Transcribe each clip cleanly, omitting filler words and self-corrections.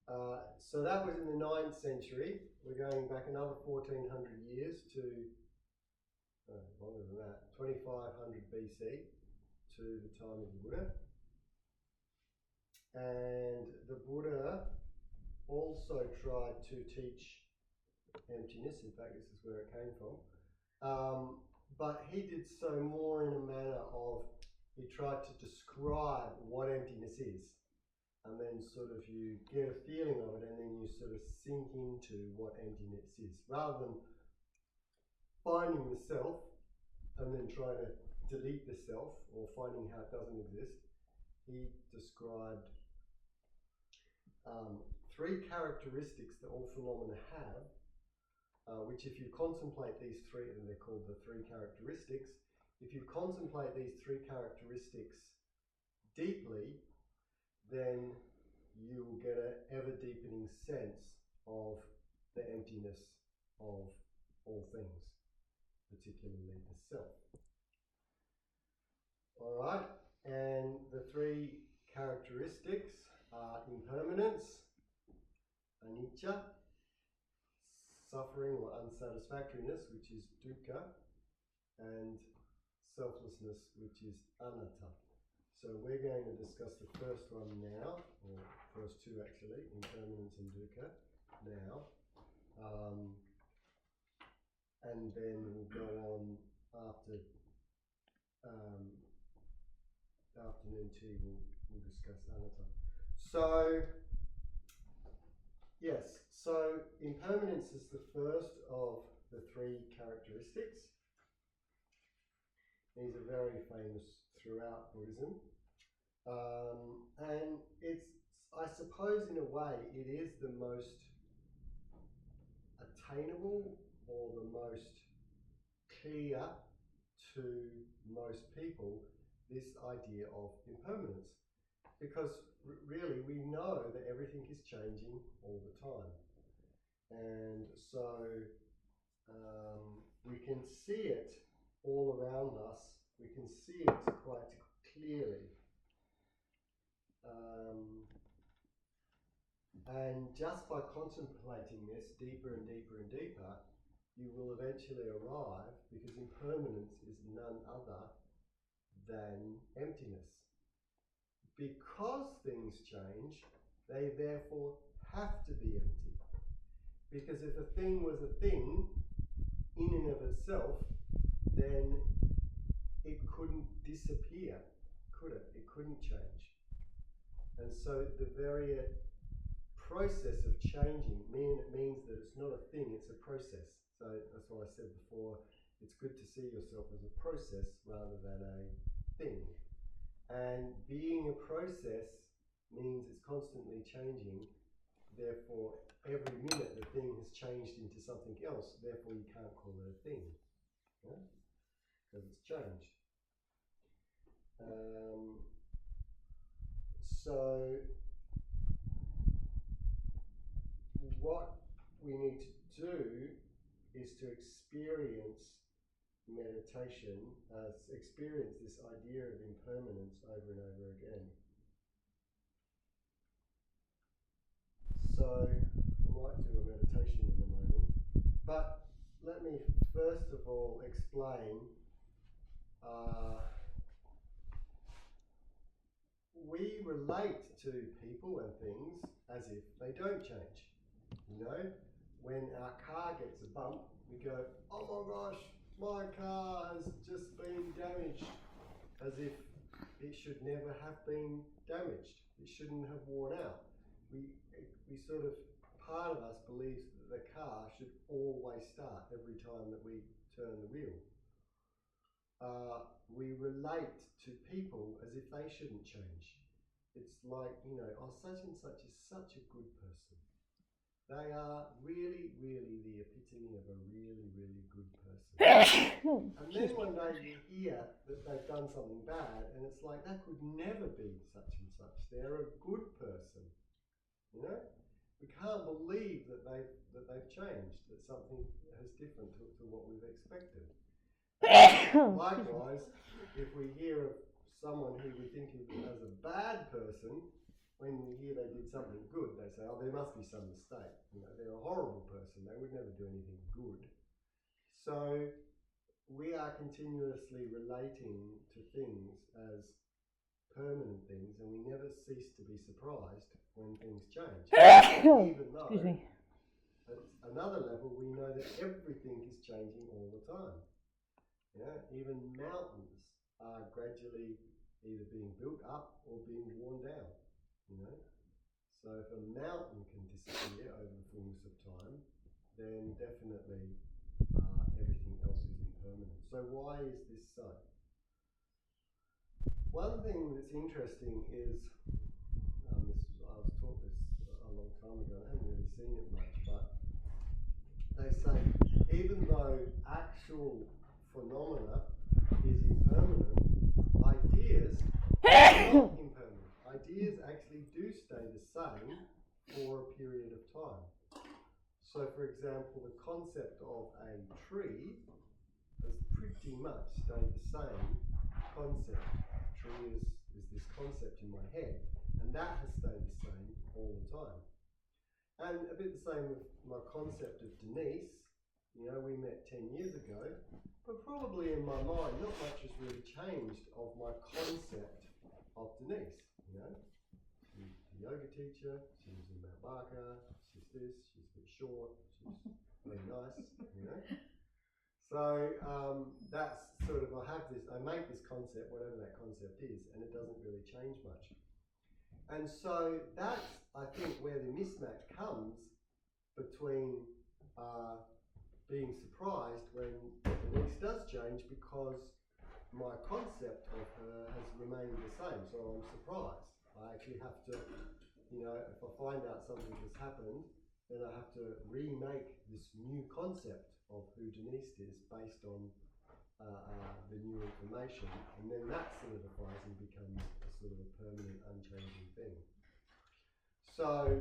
So that was in the 9th century. We're going back another 1400 years to, longer than that, 2500 BC to the time of the Buddha. And the Buddha also tried to teach emptiness. In fact, this is where it came from. But he did so more in a manner of, he tried to describe what emptiness is. And then sort of you get a feeling of it and then you sort of sink into what emptiness is. Rather than finding the self and then trying to delete the self or finding how it doesn't exist, he described 3 characteristics that all phenomena have, which if you contemplate these 3, and they're called the 3 characteristics, if you contemplate these 3 characteristics deeply, then you will get an ever-deepening sense of the emptiness of all things, particularly the self. All right, and the 3 characteristics are impermanence, anicca, suffering or unsatisfactoriness, which is dukkha, and selflessness, which is anatta. So we're going to discuss the first one now, or first 2 actually, impermanence and dukkha now. And then we'll go on after afternoon tea, we'll discuss anatta. So, yes, so impermanence is the first of the 3 characteristics. These are very famous throughout Buddhism. And it's, I suppose in a way, it is the most attainable or the most clear to most people, this idea of impermanence. Because really we know that everything is changing all the time. And so we can see it all around us. We can see it quite clearly. And just by contemplating this deeper and deeper and deeper, you will eventually arrive, because impermanence is none other than emptiness. Because things change, they therefore have to be empty. Because if a thing was a thing in and of itself, then it couldn't disappear, could it? It couldn't change. And so the very process of changing means that it's not a thing, it's a process. So that's why I said before, it's good to see yourself as a process rather than a thing. And being a process means it's constantly changing. Therefore, every minute the thing has changed into something else. Therefore, you can't call it a thing, because it's changed. So, what we need to do is to experience meditation, experience this idea of impermanence over and over again. So I might do a meditation in a moment, but let me first of all explain we relate to people and things as if they don't change. You know, when our car gets a bump, we go, oh my gosh, my car has just been damaged, as if it should never have been damaged. It shouldn't have worn out. We sort of, part of us believes that the car should always start every time that we turn the wheel. We relate to people as if they shouldn't change. It's like, oh, such and such is such a good person. They are really, really the epitome of a really, really good person. And then one day you hear that they've done something bad, and it's like, that could never be such and such. They're a good person. We can't believe that they've changed, that something is different to what we've expected. Likewise, if we hear of someone who we think of as a bad person, when we hear they did something good, they say, oh, there must be some mistake. You know, they're a horrible person. They would never do anything good. So we are continuously relating to things as permanent things, and we never cease to be surprised when things change. Even though at another level we know that everything is changing all the time. Yeah, even mountains are gradually either being built up or being worn down. You know, so if a mountain can disappear over the fullness of time, then definitely everything else is impermanent. So why is this so? One thing that's interesting is, I was taught this a long time ago, I haven't really seen it much, but they say even though actual phenomena is impermanent, ideas are not impermanent. Ideas actually do stay the same for a period of time. So for example, the concept of a tree has pretty much stayed the same concept. Tree is this concept in my head, and that has stayed the same all the time. And a bit the same with my concept of Denise. You know, we met 10 years ago, but probably in my mind, not much has really changed of my concept of Denise. You know, she's a yoga teacher, she lives in Mount Barker, she's this, she's a bit short, she's very nice, you know. So that's sort of, I make this concept, whatever that concept is, and it doesn't really change much. And so that's, I think, where the mismatch comes between being surprised when Denise does change, because my concept of her has remained the same. So I'm surprised. I actually have to, you know, if I find out something has happened, then I have to remake this new concept of who Denise is based on the new information, and then that solidifies and becomes a sort of a permanent, unchanging thing. So,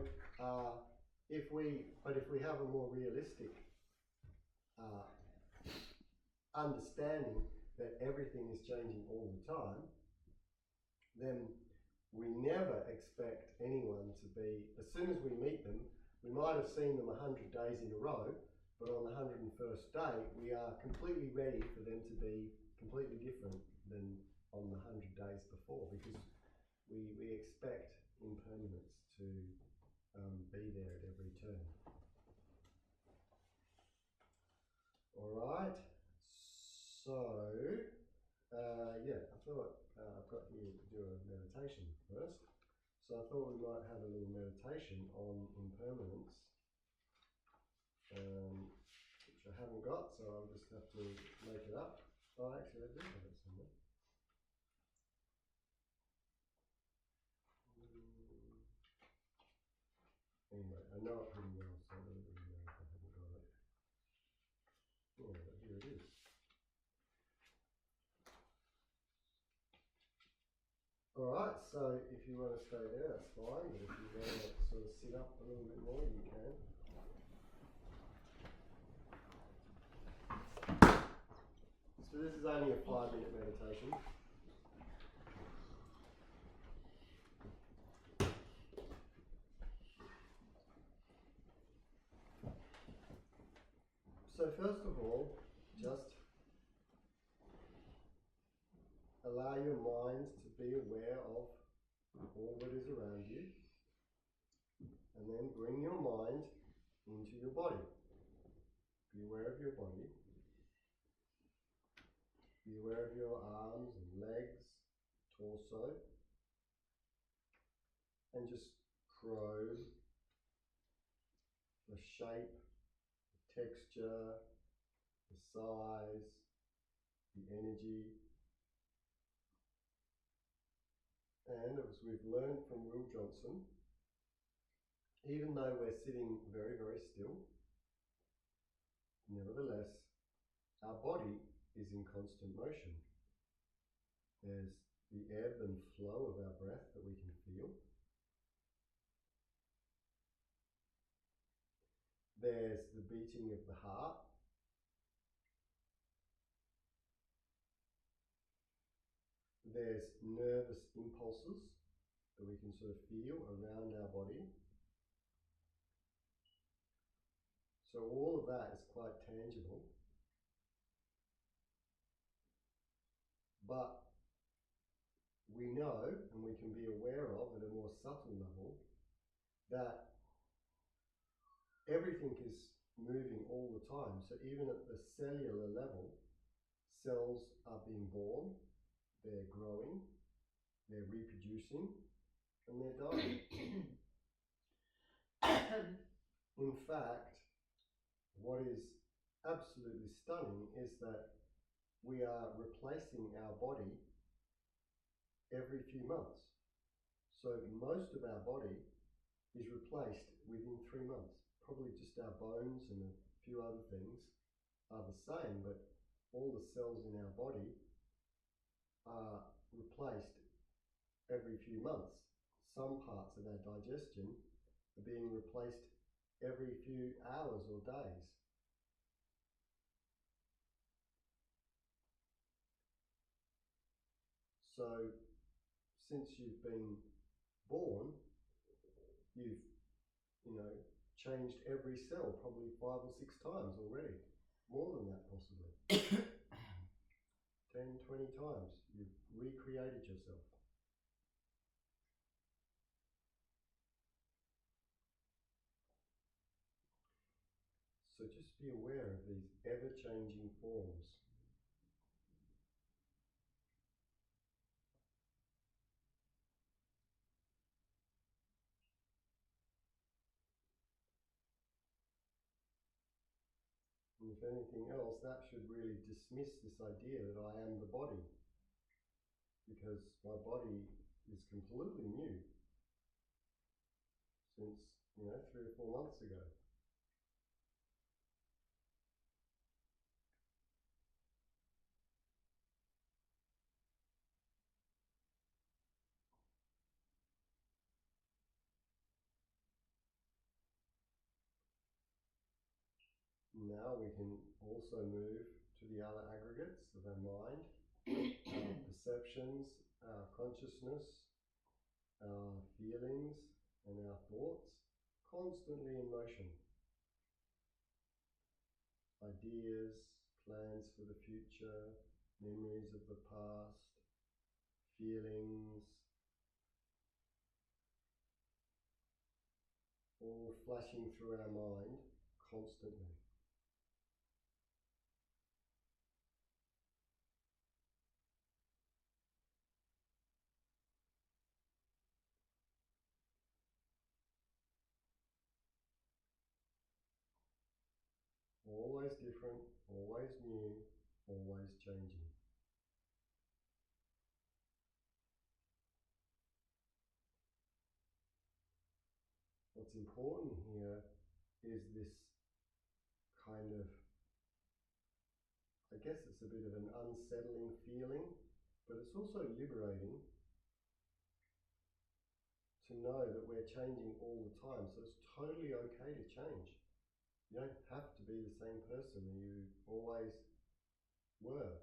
if we have a more realistic understanding that everything is changing all the time, then we never expect anyone to be, as soon as we meet them, we might have seen them 100 days in a row, but on the 101st day, we are completely ready for them to be completely different than on the 100 days before, because we expect impermanence to be there at every turn. All right, so yeah, I thought I've got here to do a meditation first. So I thought we might have a little meditation on impermanence, which I haven't got, so I'll just have to make it up. Oh, actually, I do have it somewhere. Anyway, I know it pretty well, so I don't really know if I haven't got it. Yeah, but here it is. Alright, so if you want to stay there, that's fine, but if you want to sort of sit up a little bit more, you can. So this is only a 5-minute meditation. So first of all, just allow your mind to be aware of all that is around you, and then bring your mind into your body. Be aware of your body. Be aware of your arms and legs, torso, and just probe the shape, the texture, the size, the energy. And as we've learned from Will Johnson, even though we're sitting very, very still, nevertheless, our body is in constant motion. There's the ebb and flow of our breath that we can feel. There's the beating of the heart. There's nervous impulses that we can sort of feel around our body. So all of that is quite tangible. But we know, and we can be aware of at a more subtle level, that everything is moving all the time. So even at the cellular level, cells are being born, they're growing, they're reproducing, and they're dying. In fact, what is absolutely stunning is that we are replacing our body every few months. So most of our body is replaced within 3 months. Probably just our bones and a few other things are the same, but all the cells in our body are replaced every few months. Some parts of our digestion are being replaced every few hours or days. So since you've been born, you've, changed every cell probably 5 or 6 times already. More than that possibly. 10, 20 times. You've recreated yourself. So just be aware of these ever-changing forms. And if anything else, that should really dismiss this idea that I am the body, because my body is completely new since, 3 or 4 months ago. Now we can also move to the other aggregates of our mind, our perceptions, our consciousness, our feelings, and our thoughts, constantly in motion. Ideas, plans for the future, memories of the past, feelings, all flashing through our mind constantly. Always different, always new, always changing. What's important here is this kind of, I guess it's a bit of an unsettling feeling, but it's also liberating to know that we're changing all the time. So it's totally okay to change. You don't have to be the same person that you always were.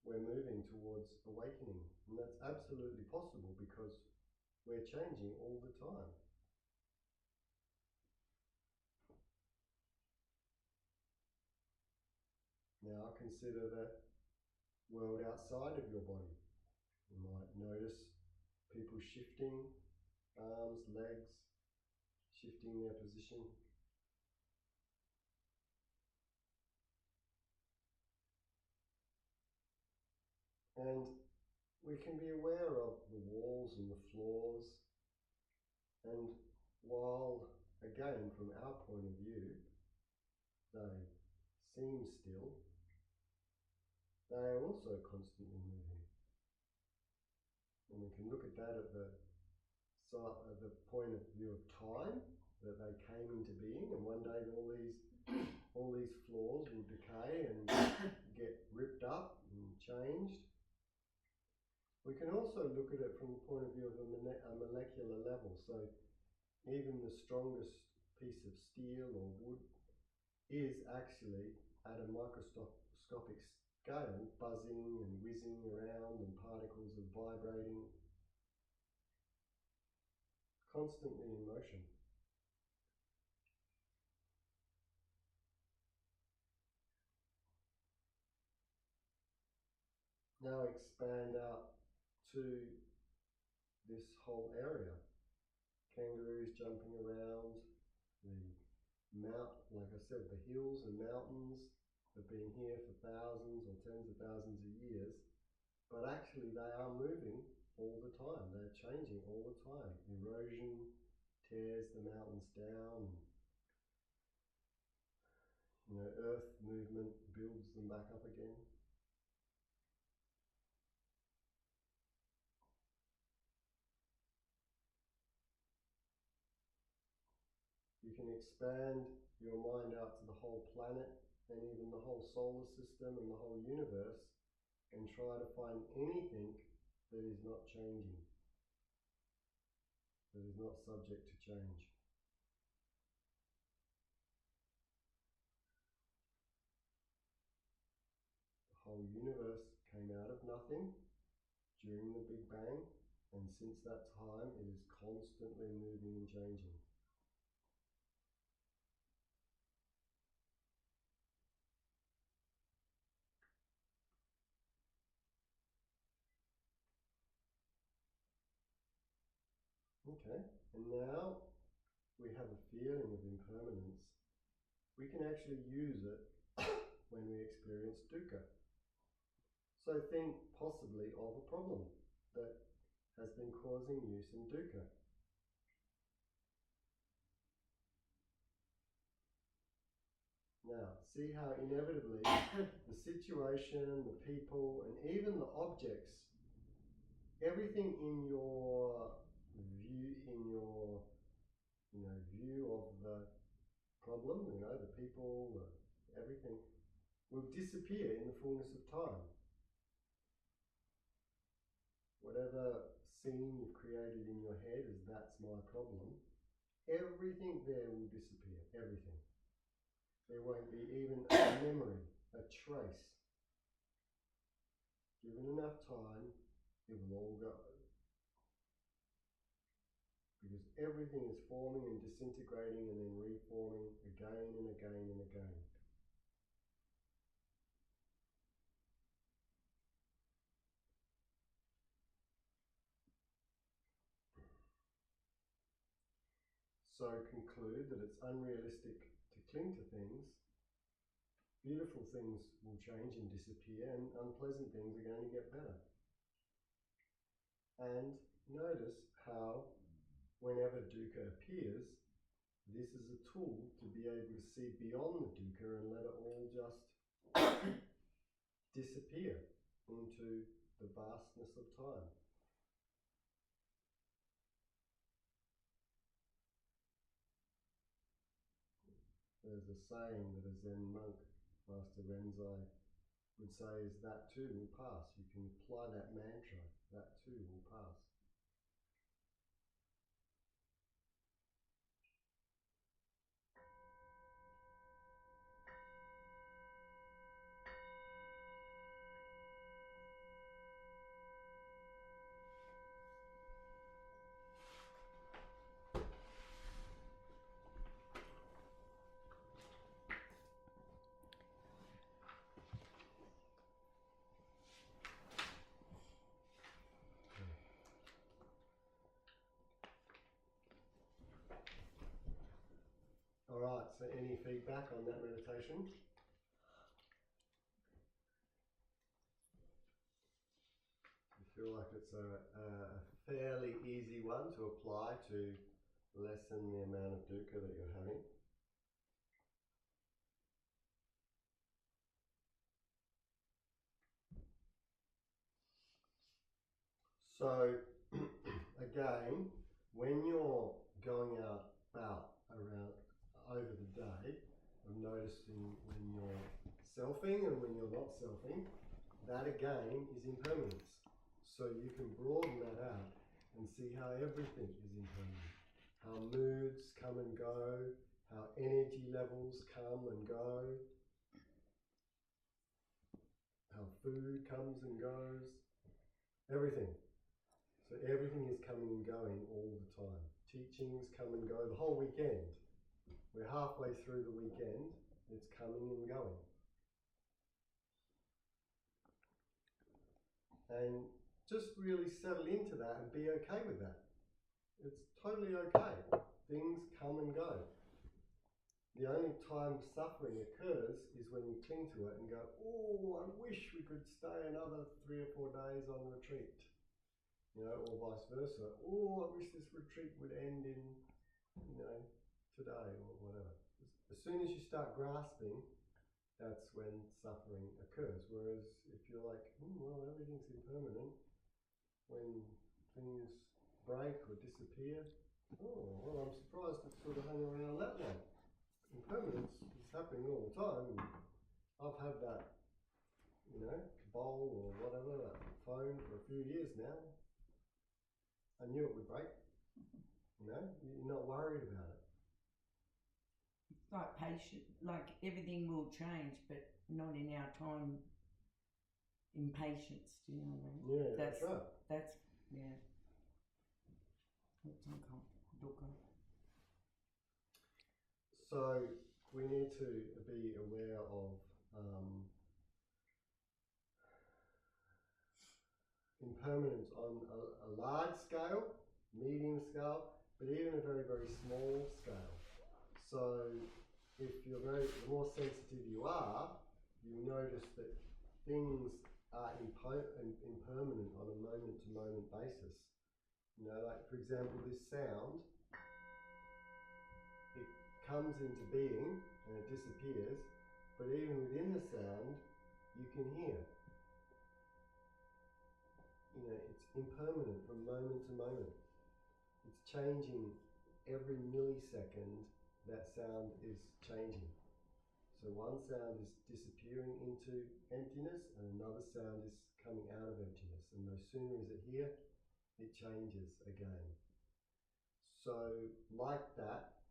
We're moving towards awakening, and that's absolutely possible because we're changing all the time. Now consider the world outside of your body. You might notice people shifting arms, legs, shifting their position. And we can be aware of the walls and the floors. And while, again, from our point of view, they seem still, they are also constantly moving. And we can look at that at the point of view of time, that they came into being, and one day all these floors will decay and get ripped up and changed. We can also look at it from the point of view of a molecular level. So even the strongest piece of steel or wood is actually at a microscopic scale, buzzing and whizzing around and particles are vibrating, constantly in motion. Now expand out to this whole area. Kangaroos jumping around, like I said, the hills and mountains have been here for thousands or tens of thousands of years, but actually they are moving all the time. They're changing all the time. Erosion tears the mountains down. Earth movement builds them back up again. You can expand your mind out to the whole planet and even the whole solar system and the whole universe and try to find anything that is not changing, that is not subject to change. The whole universe came out of nothing during the Big Bang, and since that time it is constantly moving and changing. Okay, and now we have a feeling of impermanence. We can actually use it when we experience dukkha. So think possibly of a problem that has been causing you some dukkha. Now, see how inevitably the situation, the people, and even the objects, everything in your view of the problem, the people, everything, will disappear in the fullness of time. Whatever scene you've created in your head as that's my problem, everything there will disappear, everything. There won't be even a memory, a trace. Given enough time, it will all go. Because everything is forming and disintegrating and then reforming again and again and again. So conclude that it's unrealistic to cling to things. Beautiful things will change and disappear, and unpleasant things are going to get better. And notice how whenever dukkha appears, this is a tool to be able to see beyond the dukkha and let it all just disappear into the vastness of time. There's a saying that a Zen monk, Master Renzai, would say is that too will pass. You can apply that mantra, that too will pass. Alright, so any feedback on that meditation? You feel like it's a fairly easy one to apply to lessen the amount of dukkha that you're having? So, again, when you're going out about around over the day, of noticing when you're selfing and when you're not selfing, that again is impermanence. So you can broaden that out and see how everything is impermanent. How moods come and go, how energy levels come and go, how food comes and goes, everything. So everything is coming and going all the time. Teachings come and go the whole weekend. We're halfway through the weekend, it's coming and going. And just really settle into that and be okay with that. It's totally okay. Things come and go. The only time suffering occurs is when you cling to it and go, oh, I wish we could stay another 3 or 4 days on retreat. Or vice versa. Oh, I wish this retreat would end in, today or whatever. As soon as you start grasping, that's when suffering occurs. Whereas if you're like, well, everything's impermanent, when things break or disappear, oh, well, I'm surprised it sort of hung around that long. Impermanence is happening all the time. And I've had that, bowl or whatever, that phone for a few years now. I knew it would break. You're not worried about it. It's like patient, like everything will change, but not in our time. Impatience, do you know what I mean? Yeah, that's right. That's Dukkha. So we need to be aware of impermanence on a large scale, medium scale, but even a very, very small scale. So if the more sensitive you are, you notice that things are impermanent on a moment-to-moment basis. Like for example, this sound, it comes into being and it disappears, but even within the sound, you can hear. It's impermanent from moment to moment. It's changing every millisecond. That sound is changing. So one sound is disappearing into emptiness and another sound is coming out of emptiness. And no sooner is it here, it changes again. So like that,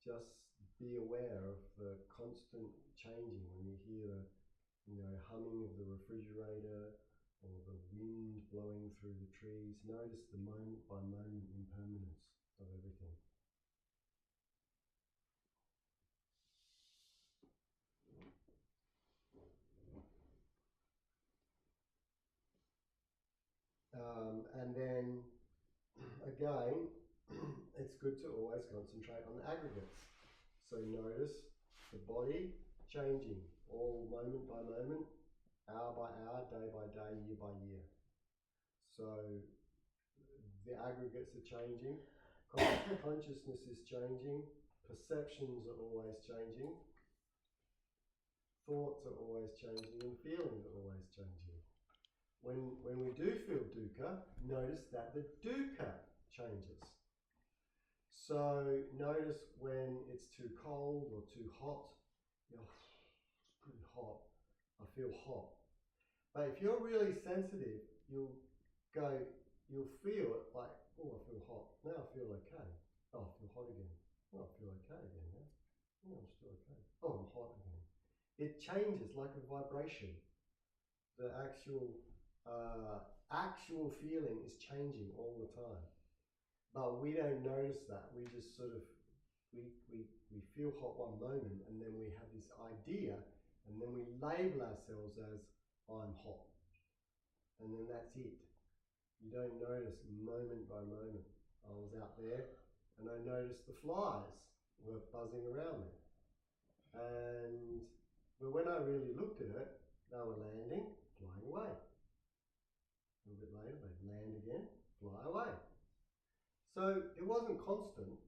just be aware of the constant changing when you hear the humming of the refrigerator or the wind blowing through the trees. Notice the moment by moment impermanence of everything. And then again, it's good to always concentrate on the aggregates. So notice the body changing all moment by moment, hour by hour, day by day, year by year. So the aggregates are changing, consciousness is changing, perceptions are always changing, thoughts are always changing, and feelings are always changing. When we do feel dukkha, notice that the dukkha changes. So notice when it's too cold or too hot, it's pretty hot, I feel hot. But if you're really sensitive, you'll feel it like, oh, I feel hot. Now I feel okay. Oh, I feel hot again. Oh, I feel okay again now. Oh, I'm still okay. Oh, I'm hot again. It changes like a vibration. The actual feeling is changing all the time. But we don't notice that. We just sort of, we feel hot one moment and then we have this idea and then we label ourselves as, I'm hot. And then that's it. You don't notice moment by moment. I was out there and I noticed the flies were buzzing around me. But when I really looked at it, they were landing, flying away. A little bit later, they'd land again, fly away. So it wasn't constant,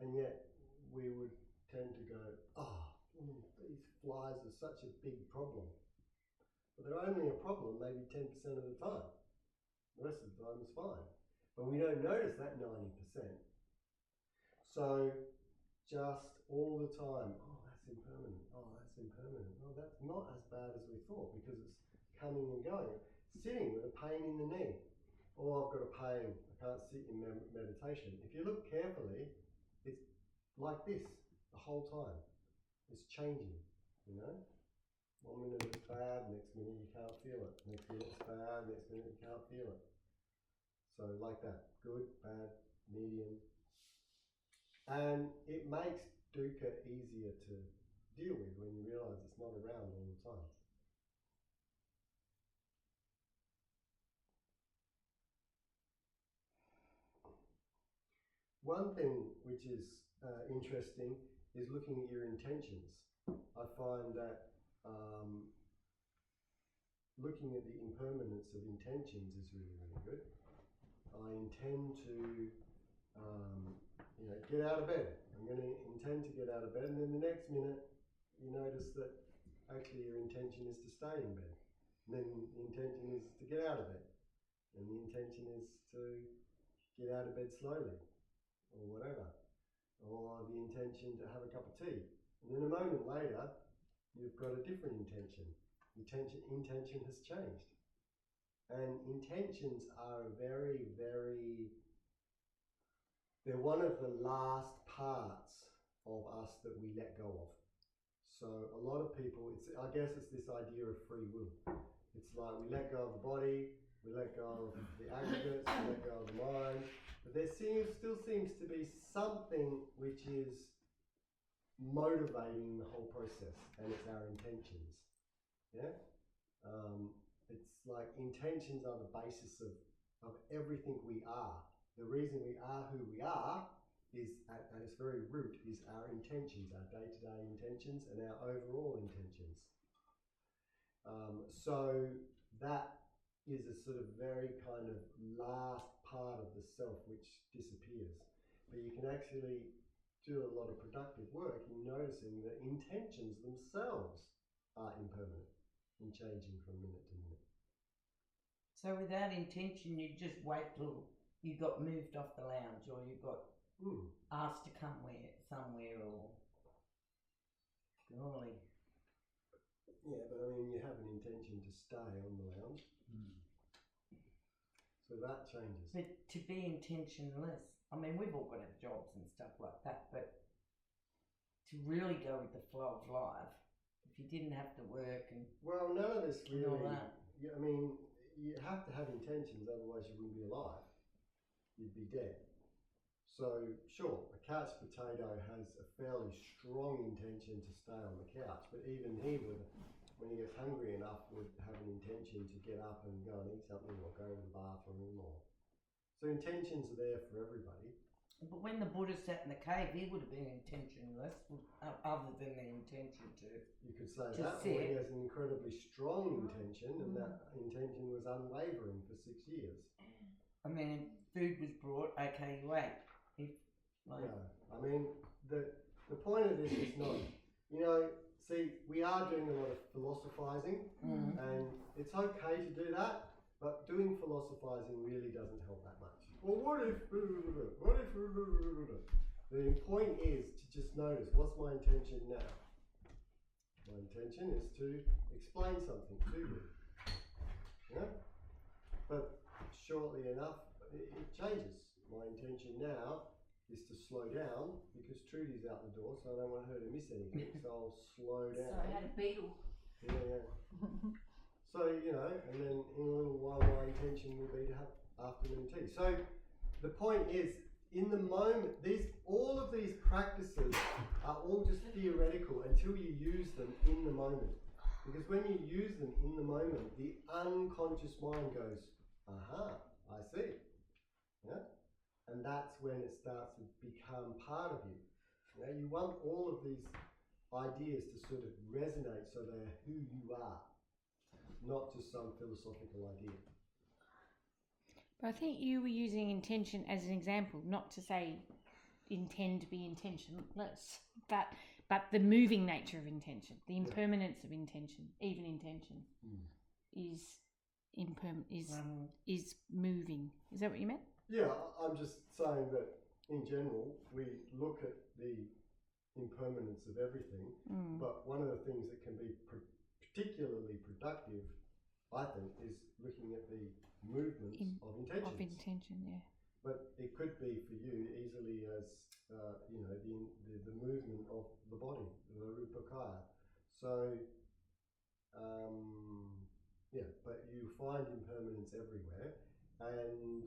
and yet we would tend to go, these flies are such a big problem. But they're only a problem maybe 10% of the time. The rest of the time is fine. But we don't notice that 90%. So just all the time, that's impermanent. Oh, that's impermanent. Oh, that's not as bad as we thought because it's coming and going. Sitting with a pain in the knee. Oh, I've got a pain. I can't sit in meditation. If you look carefully, it's like this the whole time. It's changing, 1 minute it's bad, next minute you can't feel it. Next minute it's bad, next minute you can't feel it. So like that, good, bad, medium. And it makes dukkha easier to deal with when you realise it's not around all the time. One thing which is interesting is looking at your intentions. I find that looking at the impermanence of intentions is really, really good. I intend to get out of bed. I'm going to intend to get out of bed, and then the next minute you notice that actually your intention is to stay in bed. And then the intention is to get out of bed. And the intention is to get out of bed slowly, or whatever. Or the intention to have a cup of tea. And then a moment later, you've got a different intention. Intention has changed. And intentions are very, very, they're one of the last parts of us that we let go of. So a lot of people, I guess it's this idea of free will. It's like we let go of the body, we let go of the aggregates, we let go of the mind, but there still seems to be something which is motivating the whole process, and it's our intentions. Yeah? It's like intentions are the basis of everything we are. The reason we are who we are is, at its very root, is our intentions, our day-to-day intentions and our overall intentions. So that is a sort of very kind of last part of the self which disappears. But you can actually do a lot of productive work in noticing that intentions themselves are impermanent and changing from minute to minute. So without intention, you just wait till you got moved off the lounge, or you got asked to come somewhere, or golly. Yeah, but I mean, you have an intention to stay on the lounge. So that changes. But to be intentionless, I mean, we've all got our jobs and stuff like that, but to really go with the flow of life, if you didn't have to work and well, none of this really. All that. I mean, you have to have intentions, otherwise you wouldn't be alive. You'd be dead. So sure, a couch potato has a fairly strong intention to stay on the couch, but even he would, when he gets hungry enough, would have an intention to get up and go and eat something or go to the bathroom. Or so intentions are there for everybody. But when the Buddha sat in the cave, he would have been intentionless, other than the intention to. You could say that, or he has an incredibly strong intention, and that intention was unwavering for 6 years. And then food was brought, okay, you ate. Yeah, I mean, the point of this is not, see, we are doing a lot of philosophizing, and it's okay to do that, but doing philosophizing really doesn't help that much. Well, what if, the point is to just notice, what's my intention now? My intention is to explain something to you. Yeah? But shortly enough, it changes. My intention now is to slow down because Trudy's out the door, so I don't want her to miss anything, so I'll slow down. So I had a beetle. Yeah. So, and then in a little while my intention will be to have afternoon tea. So the point is, in the moment, all of these practices are all just theoretical until you use them in the moment. Because when you use them in the moment, the unconscious mind goes, aha, I see. Yeah? And that's when it starts to become part of you. You want all of these ideas to sort of resonate so they're who you are, not just some philosophical idea. But I think you were using intention as an example, not to say intend to be intentionless, but the moving nature of intention, the impermanence of intention, even intention, is is moving. Is that what you meant? Yeah, I'm just saying that in general we look at the impermanence of everything, but one of the things that can be particularly productive, I think, is looking at the movements of intentions. Of intention, yeah. But it could be for you easily as the movement of the body, the rupakaya. So But you find impermanence everywhere, and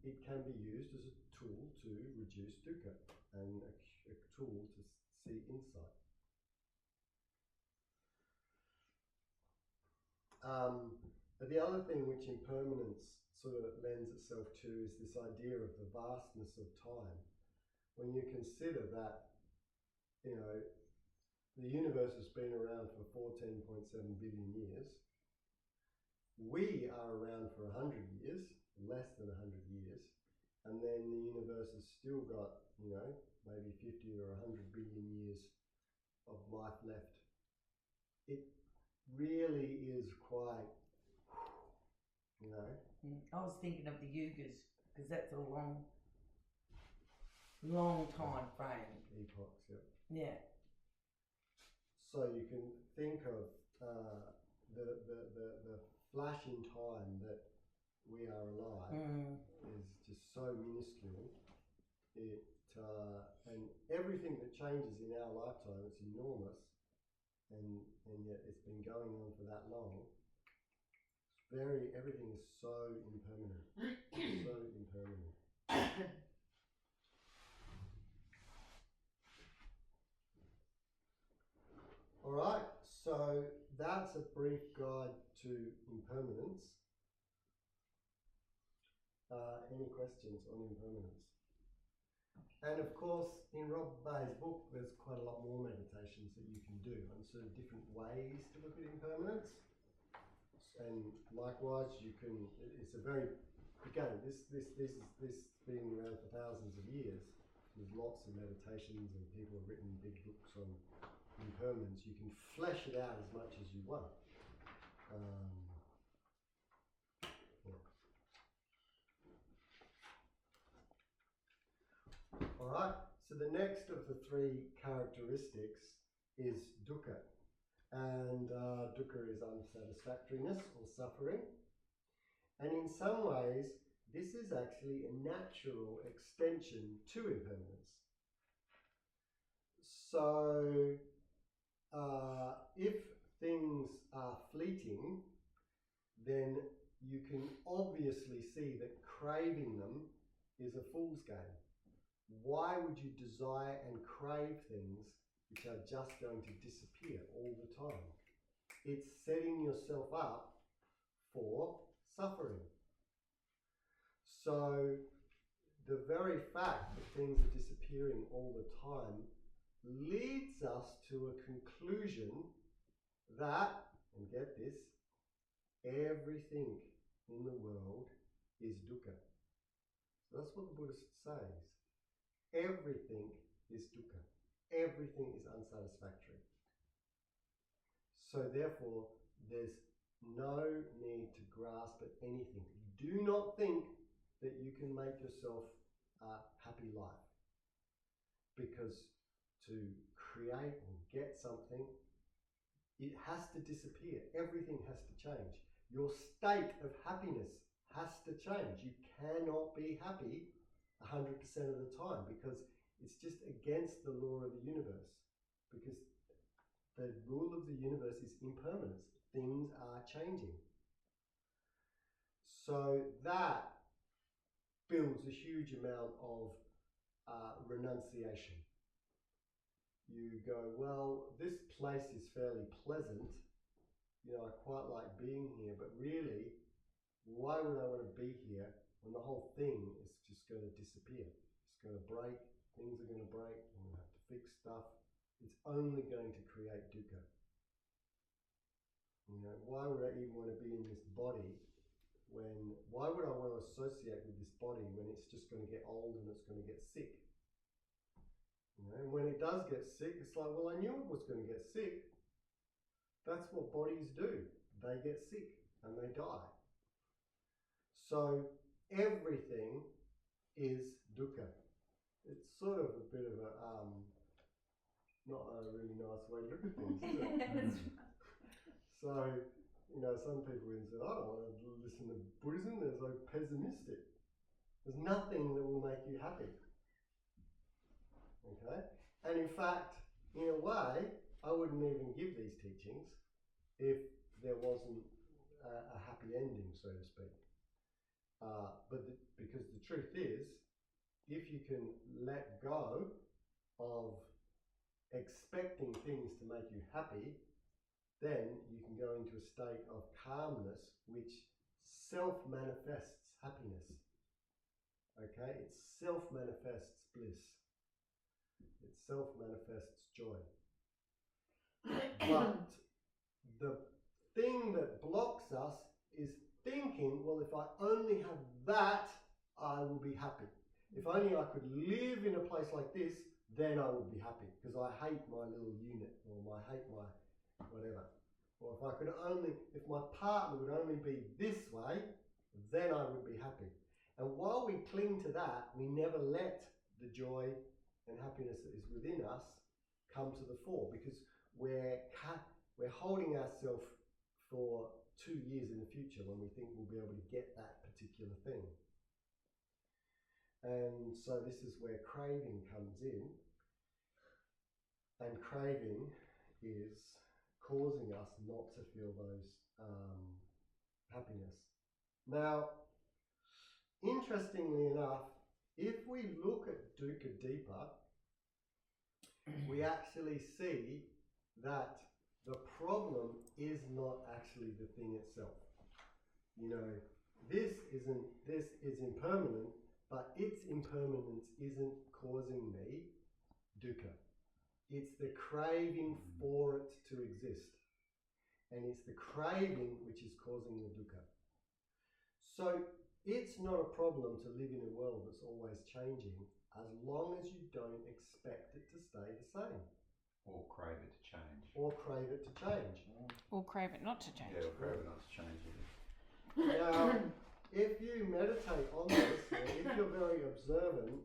it can be used as a tool to reduce dukkha and a tool to see insight. But the other thing which impermanence sort of lends itself to is this idea of the vastness of time. When you consider that, you know, the universe has been around for 14.7 billion years. We are around for 100 years, less than 100 years, and then the universe has still got, you know, maybe 50 or 100 billion years of life left. It really is quite, you know. I was thinking of the yugas, because that's a long time frame. Epochs, yeah. Yeah. So you can think of the flash in time that we are alive is just so minuscule. And everything that changes in our lifetime, it's enormous, and yet it's been going on for that long. Everything is so impermanent, so impermanent. All right, so that's a brief guide to impermanence. Any questions on impermanence? And of course, in Rob Bay's book, there's quite a lot more meditations that you can do on sort of different ways to look at impermanence. And likewise, you can. It's a very, again, this being around for thousands of years. There's lots of meditations, and people have written big books on impermanence. You can flesh it out as much as you want. All right, so the next of the three characteristics is dukkha. And dukkha is unsatisfactoriness or suffering. And in some ways, this is actually a natural extension to impermanence. So if things are fleeting, then you can obviously see that craving them is a fool's game. Why would you desire and crave things which are just going to disappear all the time? It's setting yourself up for suffering. So the very fact that things are disappearing all the time leads us to a conclusion that, and get this, everything in the world is dukkha. So that's what the Buddhist says. Everything is dukkha. Everything is unsatisfactory. So therefore, there's no need to grasp at anything. Do not think that you can make yourself a happy life. Because to create and get something, it has to disappear. Everything has to change. Your state of happiness has to change. You cannot be happy 100% of the time, because it's just against the law of the universe. Because the rule of the universe is impermanence. Things are changing. So that builds a huge amount of renunciation. You go, well, this place is fairly pleasant. You know, I quite like being here, but really, why would I want to be here when the whole thing is just going to disappear? It's going to break, things are going to break, I'm going to have to fix stuff. It's only going to create dukkha. You know, why would I even want to be in this body why would I want to associate with this body when it's just going to get old and it's going to get sick? You know, and when it does get sick, it's like, well, I knew it was going to get sick. That's what bodies do. They get sick and they die. So everything is dukkha. It's sort of a bit of a, not a really nice way to look at things, is it? So, you know, some people even say, I don't want to listen to Buddhism, they're so pessimistic. There's nothing that will make you happy. Okay? And in fact, in a way, I wouldn't even give these teachings, if there wasn't a happy ending, so to speak. Because the truth is, if you can let go of expecting things to make you happy, then you can go into a state of calmness which self-manifests happiness. Okay? It self-manifests bliss. It self-manifests joy. But the thing that blocks us is thinking, well, if I only have that, I will be happy. If only I could live in a place like this, then I would be happy, because I hate my little unit, or I hate my whatever. Or if my partner would only be this way, then I would be happy. And while we cling to that, we never let the joy and happiness that is within us come to the fore, because we're holding ourselves for 2 years in the future when we think we'll be able to get that particular thing. And so this is where craving comes in. And craving is causing us not to feel those happiness. Now, interestingly enough, if we look at dukkha deeper, we actually see that the problem is not actually the thing itself. You know, this is impermanent, but its impermanence isn't causing me dukkha. It's the craving for it to exist. And it's the craving which is causing the dukkha. So it's not a problem to live in a world that's always changing, as long as you don't expect it to stay the same. Or crave it to change. Or crave it to change. Or crave it not to change. Yeah, or crave it not to change. Now, if you meditate on this, or if you're very observant,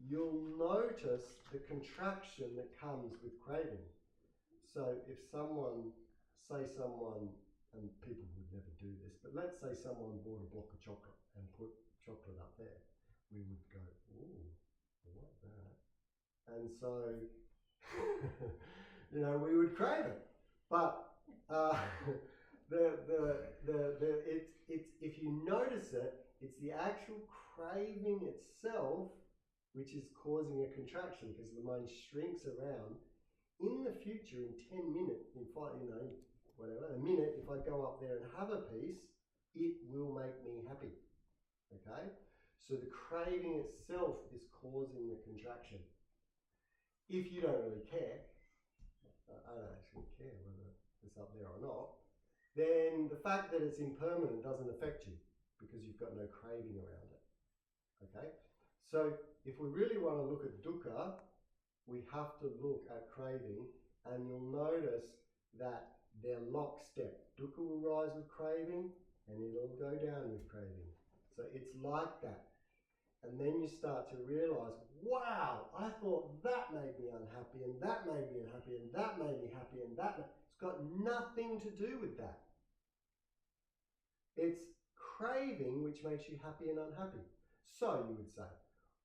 you'll notice the contraction that comes with craving. So if someone, and people would never do this, but let's say someone bought a block of chocolate and put chocolate up there, we would go, ooh, I like that. And so, you know, we would crave it. But if you notice it, it's the actual craving itself which is causing a contraction, because the mind shrinks around. In the future, in 10 minutes, a minute, if I go up there and have a piece, it will make me happy. Okay? So the craving itself is causing the contraction. If you don't really care, I don't actually care whether it's up there or not, then the fact that it's impermanent doesn't affect you, because you've got no craving around it. Okay? So if we really want to look at dukkha, we have to look at craving, and you'll notice that they're lockstep. Dukkha will rise with craving, and it'll go down with craving. So it's like that. And then you start to realize, wow, I thought that made me unhappy, and that made me unhappy, and that made me happy, and it's got nothing to do with that. It's craving which makes you happy and unhappy. So you would say,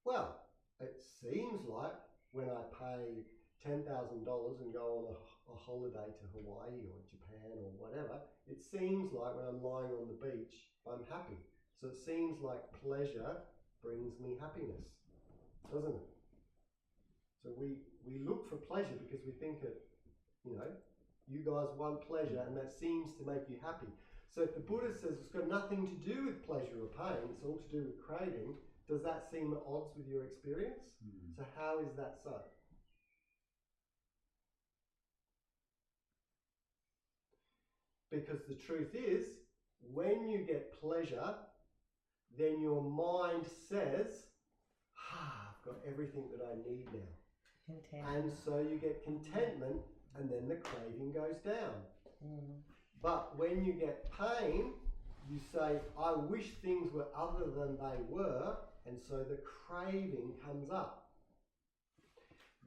well, it seems like when I pay $10,000 and go on a holiday to Hawaii or Japan or whatever, it seems like when I'm lying on the beach, I'm happy. So it seems like pleasure brings me happiness, doesn't it? So we look for pleasure because we think it, you know, you guys want pleasure and that seems to make you happy. So if the Buddha says it's got nothing to do with pleasure or pain, it's all to do with craving, does that seem at odds with your experience? So how is that so? Because the truth is, when you get pleasure, then your mind says, I've got everything that I need now. Contentment. And so you get contentment, and then the craving goes down. But when you get pain, you say, I wish things were other than they were, and so the craving comes up.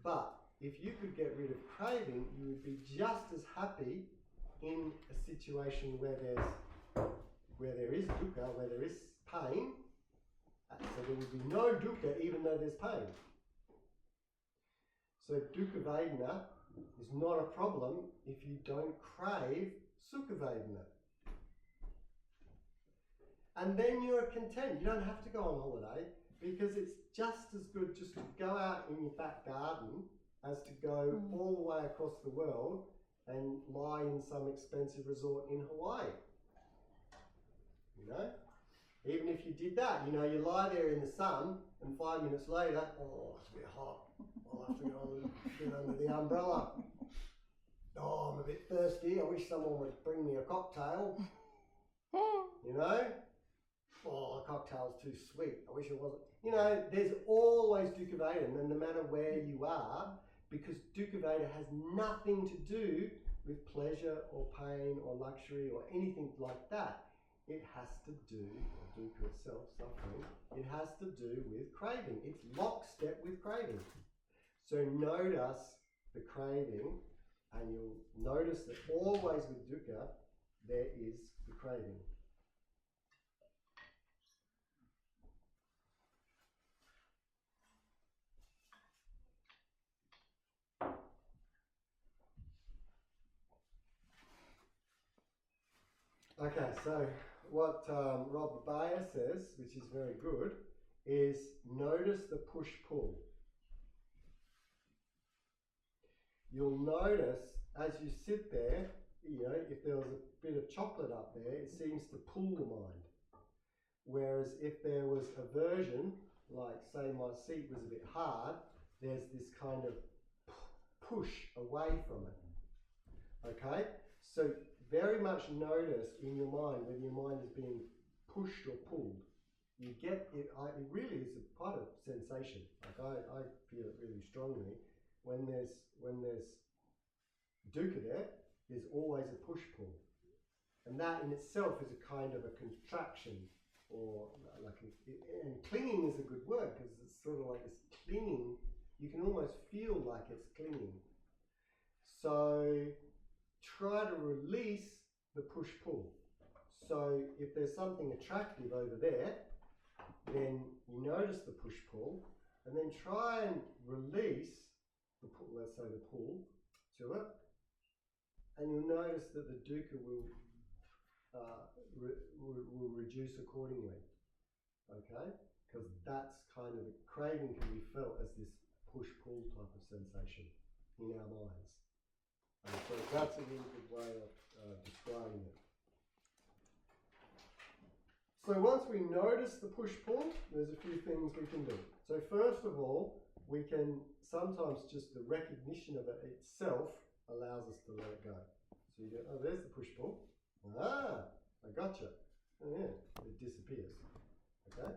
But if you could get rid of craving, you would be just as happy in a situation where there is dukkha, where there is pain. So there would be no dukkha even though there's pain. So dukkha vedana is not a problem if you don't crave Sukha Vedana. And then you're content. You don't have to go on holiday because it's just as good just to go out in your back garden as to go all the way across the world and lie in some expensive resort in Hawaii. You know? Even if you did that, you know, you lie there in the sun and 5 minutes later, oh, it's a bit hot. I'll have to go get under the umbrella. Oh, I'm a bit thirsty. I wish someone would bring me a cocktail. You know? Oh, the cocktail's too sweet. I wish it wasn't. You know, there's always Dukkha Vedana, and no matter where you are, because Dukkha Vedana has nothing to do with pleasure or pain or luxury or anything like that. It has to do, or dukkha itself, suffering, it has to do with craving. It's lockstep with craving. So notice the craving, and you'll notice that always with dukkha, there is the craving. Okay, so what Rob Bayer says, which is very good, is notice the push-pull. You'll notice as you sit there, you know, if there was a bit of chocolate up there, it seems to pull the mind. Whereas if there was aversion, like say my seat was a bit hard, there's this kind of push away from it. Okay? So very much notice in your mind whether your mind is being pushed or pulled. You get it. It really is a part of sensation. Like I feel it really strongly. When there's dukkha there's always a push pull, and that in itself is a kind of a contraction, or like and clinging is a good word because it's sort of like this clinging. You can almost feel like it's clinging. So try to release the push-pull. So if there's something attractive over there, then you notice the push-pull, and then try and release the pull, let's say the pull to it, and you'll notice that the dukkha will reduce accordingly. Okay? Because that's kind of, craving can be felt as this push-pull type of sensation in our minds. So that's a really good way of describing it. So once we notice the push-pull, there's a few things we can do. So first of all, we can sometimes just the recognition of it itself allows us to let it go. So you go, oh, there's the push-pull. Ah, I gotcha. Oh, yeah, it disappears. Okay.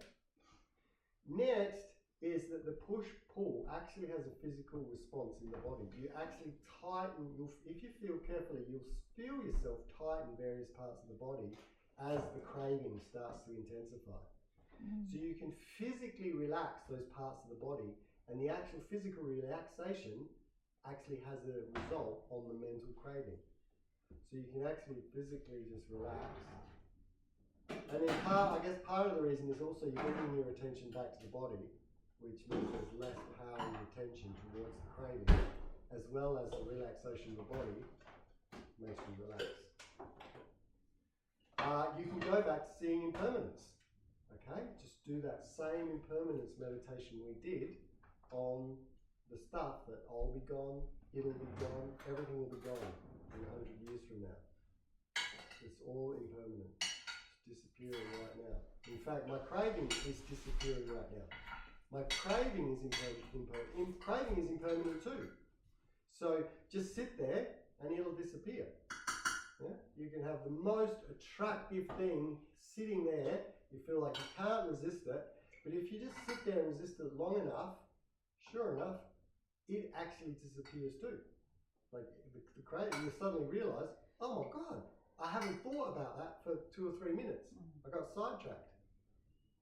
Next is that the push-pull actually has a physical response in the body. You actually tighten, if you feel carefully, you'll feel yourself tighten various parts of the body as the craving starts to intensify. So you can physically relax those parts of the body, and the actual physical relaxation actually has a result on the mental craving. So you can actually physically just relax. And then I guess part of the reason is also you're bringing your attention back to the body, which means there's less power and attention towards the craving, as well as the relaxation of the body makes you relax. You can go back to seeing impermanence. Okay, just do that same impermanence meditation we did on the stuff that I'll be gone, it'll be gone, everything will be gone in 100 years from now. It's all impermanent. It's disappearing right now. In fact, my craving is disappearing right now. My craving is impermanent. Craving is impermanent too. So just sit there and it'll disappear. Yeah? You can have the most attractive thing sitting there. You feel like you can't resist it. But if you just sit there and resist it long enough, sure enough, it actually disappears too. Like the craving, you suddenly realize, oh my God, I haven't thought about that for 2 or 3 minutes. I got sidetracked.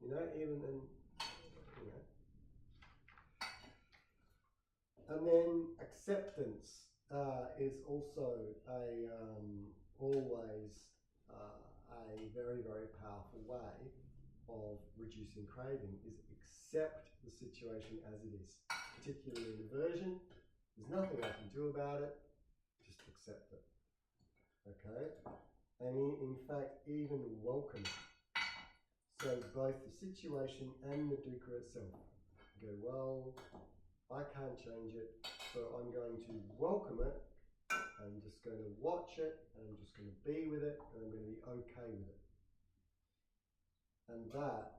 You know, even in, you know. And then acceptance is also always a very, very powerful way of reducing craving, is accept the situation as it is, particularly in aversion. There's nothing I can do about it, just accept it. okay? And in fact, even welcome it. So both the situation and the dukkha itself. You go, well, I can't change it, so I'm going to welcome it. I'm just going to watch it, and I'm just going to be with it, and I'm going to be okay with it. And that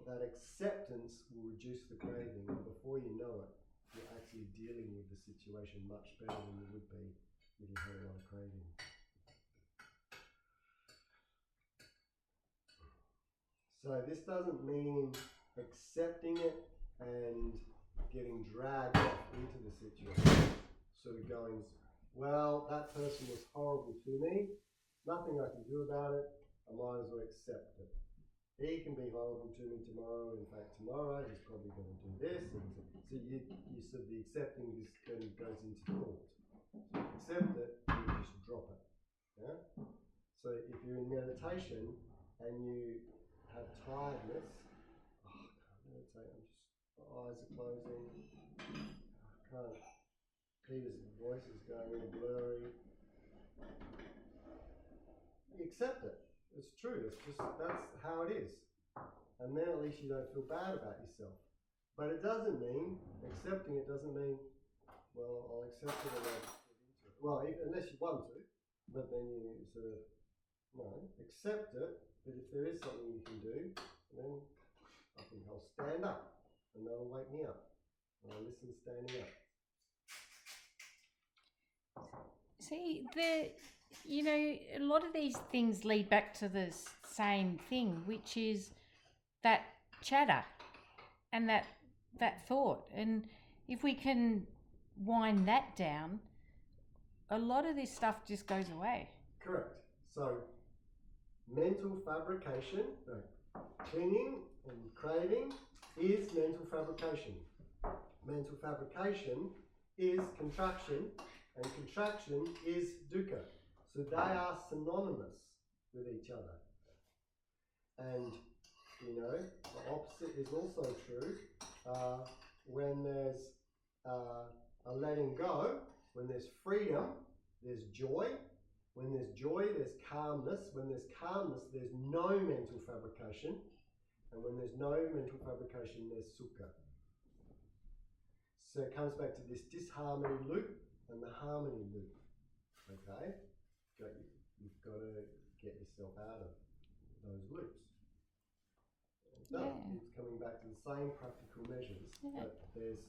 that acceptance will reduce the craving, and before you know it, you're actually dealing with the situation much better than you would be if you had a lot of craving. So this doesn't mean accepting it and getting dragged off into the situation. Sort of going, well, that person was horrible to me, nothing I can do about it, I might as well accept it. He can be horrible to me tomorrow, in fact tomorrow he's probably going to do this. And so you sort of the accepting this then goes into thought. So you accept it, and you just drop it. Yeah? So if you're in meditation and you have tiredness, I can't meditate, my eyes are closing, I can't, Peter's voice is going all blurry. You accept it. It's true, that's how it is. And then at least you don't feel bad about yourself. But it doesn't mean, accepting it doesn't mean, well, I'll accept it and I'll get into it. Well, unless you want to, but then you sort of, no, accept it, but if there is something you can do, then I think I'll stand up and that'll wake me up. And I'll listen standing up. See, a lot of these things lead back to the same thing, which is that chatter and that thought. And if we can wind that down, a lot of this stuff just goes away. Correct. So, mental fabrication, clinging and craving is mental fabrication. Mental fabrication is contraction, and contraction is dukkha. So they are synonymous with each other. And, the opposite is also true. When there's a letting go, when there's freedom, there's joy. When there's joy, there's calmness. When there's calmness, there's no mental fabrication. And when there's no mental fabrication, there's sukha. So it comes back to this disharmony loop and the harmony loop. Okay? You've got to get yourself out of those loops. It's coming back to the same practical measures, but there's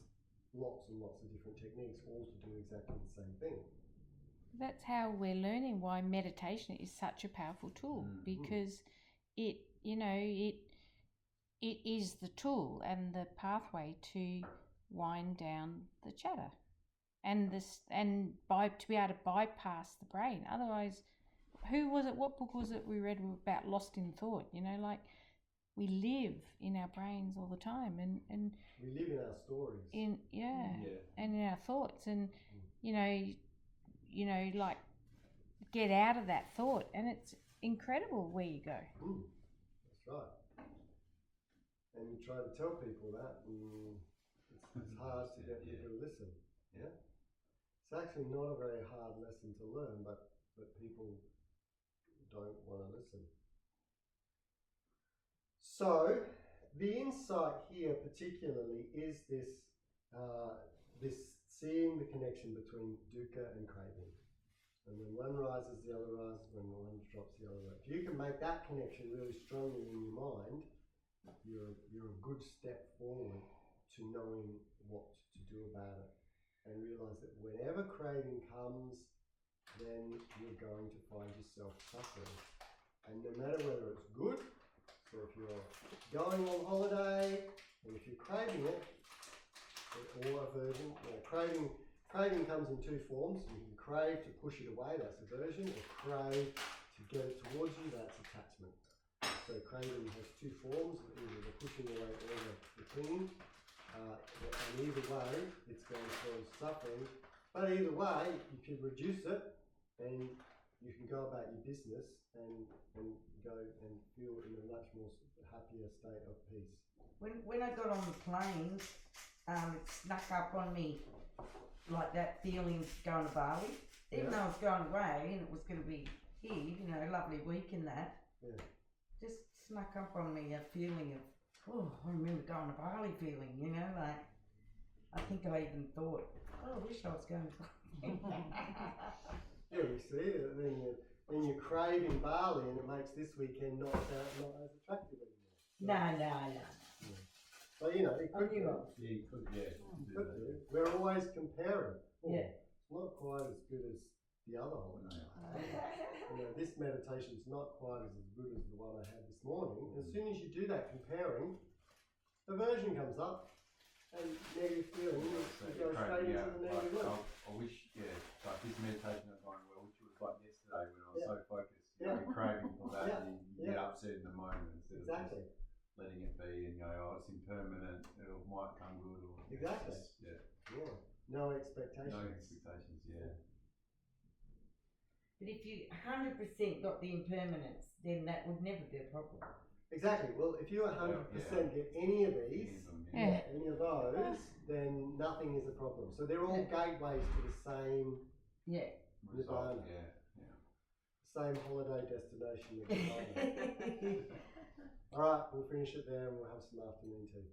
lots and lots of different techniques all to do exactly the same thing. That's how we're learning why meditation is such a powerful tool, because it is the tool and the pathway to wind down the chatter and to be able to bypass the brain. Otherwise, what book was it we read about lost in thought? We live in our brains all the time, and we live in our stories. And in our thoughts, and get out of that thought, and it's incredible where you go. That's right. And you try to tell people that, and it's hard to get people to listen. Yeah. It's actually not a very hard lesson to learn, but people don't want to listen. So, the insight here particularly is this seeing the connection between dukkha and craving. And when one rises, the other rises. When one drops, the other rises. If you can make that connection really strongly in your mind, you're a good step forward to knowing what to do about it. And realise that whenever craving comes, then you're going to find yourself suffering. And no matter whether it's good, so if you're going on holiday, and if you're craving it, or aversion, craving comes in two forms. You can crave to push it away, that's aversion, or crave to get it towards you, that's attachment. So craving has two forms, either the pushing away or the clinging. And either way, it's going to cause suffering. But either way, you can reduce it, and you can go about your business and go and feel in a much more happier state of peace. When I got on the plane, it snuck up on me like that feeling going to Bali. Even though I was going away and it was going to be here, you know, a lovely week and that, just snuck up on me a feeling of, oh, I remember going to Bali feeling, you know, like, I think I even thought, oh, I wish I was going to Bali. Yeah, you see it, then you're craving Bali and it makes this weekend not as attractive anymore. No. But you know, it could be. Yeah, you could, yeah. It could be. We're always comparing. Yeah. It's not quite as good as the other one. You know, this meditation's not quite as good as the one I had this morning. As soon as you do that comparing, aversion comes up and negative feeling, you go straight into the negative one. I wish, like this meditation I'm going, well, I wish it was like yesterday when I was so focused, Yeah. and craving for that, and you get Yeah. upset in the moment instead of just letting it be and go, oh, it's impermanent, it might come good, or Exactly. it's just, Yeah. No expectations. no expectations, But if you 100% got the impermanence, then that would never be a problem. Exactly. Well, if you 100% get any of these, any of those, then nothing is a problem. So they're all gateways to the same result, nirvana. Same holiday destination. All right, we'll finish it there and we'll have some afternoon tea.